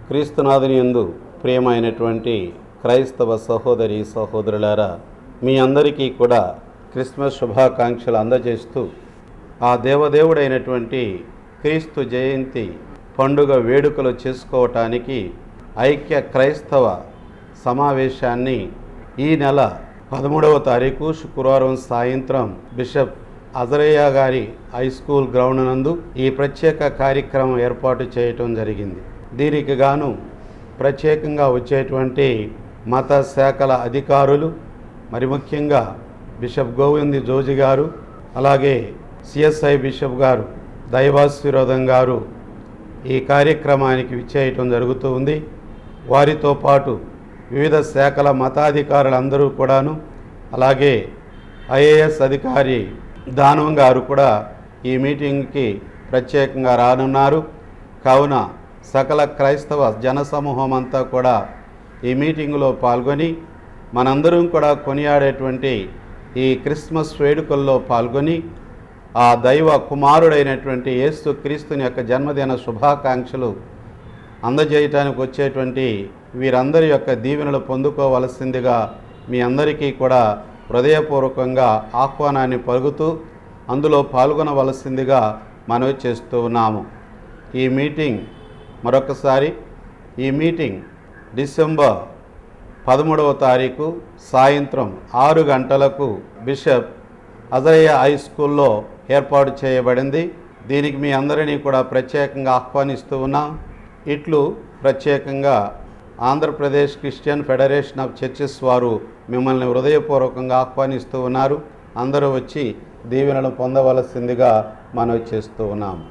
క్రీస్తునాథుని యందు ప్రియమైనటువంటి క్రైస్తవ సహోదరి సహోదరులారా, మీ అందరికీ కూడా క్రిస్మస్ శుభాకాంక్షలు అందజేస్తూ ఆ దేవదేవుడైనటువంటి క్రీస్తు జయంతి పండుగ వేడుకలు చేసుకోవటానికి ఐక్య క్రైస్తవ సమావేశాన్ని ఈ నెల 13వ తారీఖు శుక్రవారం సాయంత్రం బిషప్ అజరయ్య గారి హై స్కూల్ గ్రౌండ్ నందు ఈ ప్రత్యేక కార్యక్రమం ఏర్పాటు చేయటం జరిగింది. దీనికి గాను ప్రత్యేకంగా వచ్చేటువంటి మత శాఖల అధికారులు, మరి ముఖ్యంగా బిషప్ గోవింద్ జోజి గారు, అలాగే సిఎస్ఐ బిషప్ గారు దైవాశీర్వాదం గారు ఈ కార్యక్రమానికి విచ్చేయటం జరుగుతూ ఉంది. వారితో పాటు వివిధ శాఖల మతాధికారులందరూ కూడాను, అలాగే ఐఏఎస్ అధికారి దానం గారు కూడా ఈ మీటింగ్కి ప్రత్యేకంగా రానున్నారు. కావున సకల క్రైస్తవ జనసమూహం అంతా కూడా ఈ మీటింగులో పాల్గొని మనందరం కూడా కొనియాడేటువంటి ఈ క్రిస్మస్ వేడుకల్లో పాల్గొని ఆ దైవ కుమారుడైనటువంటి యేసు క్రీస్తుని యొక్క జన్మదిన శుభాకాంక్షలు అందజేయటానికి వచ్చేటువంటి వీరందరి యొక్క దీవెనలు పొందుకోవలసిందిగా మీ అందరికీ కూడా హృదయపూర్వకంగా ఆహ్వానాన్ని పలుకుతూ అందులో పాల్గొనవలసిందిగా మనవి చేస్తూ ఉన్నాము. ఈ మీటింగ్ మరొకసారి, ఈ మీటింగ్ డిసెంబర్ 13వ తారీఖు సాయంత్రం 6 గంటలకు బిషప్ అజరయ్య హై స్కూల్లో ఏర్పాటు చేయబడింది. దీనికి మీ అందరినీ కూడా ప్రత్యేకంగా ఆహ్వానిస్తూ ఉన్నాం. ఇట్లు ప్రత్యేకంగా Andhra Pradesh Christian federation of churches వారు మిమ్మల్ని హృదయపూర్వకంగా ఆహ్వానిస్తూ ఉన్నారు. అందరూ వచ్చి దీవెనలు పొందవలసిందిగా మనవి చేస్తూ ఉన్నాము.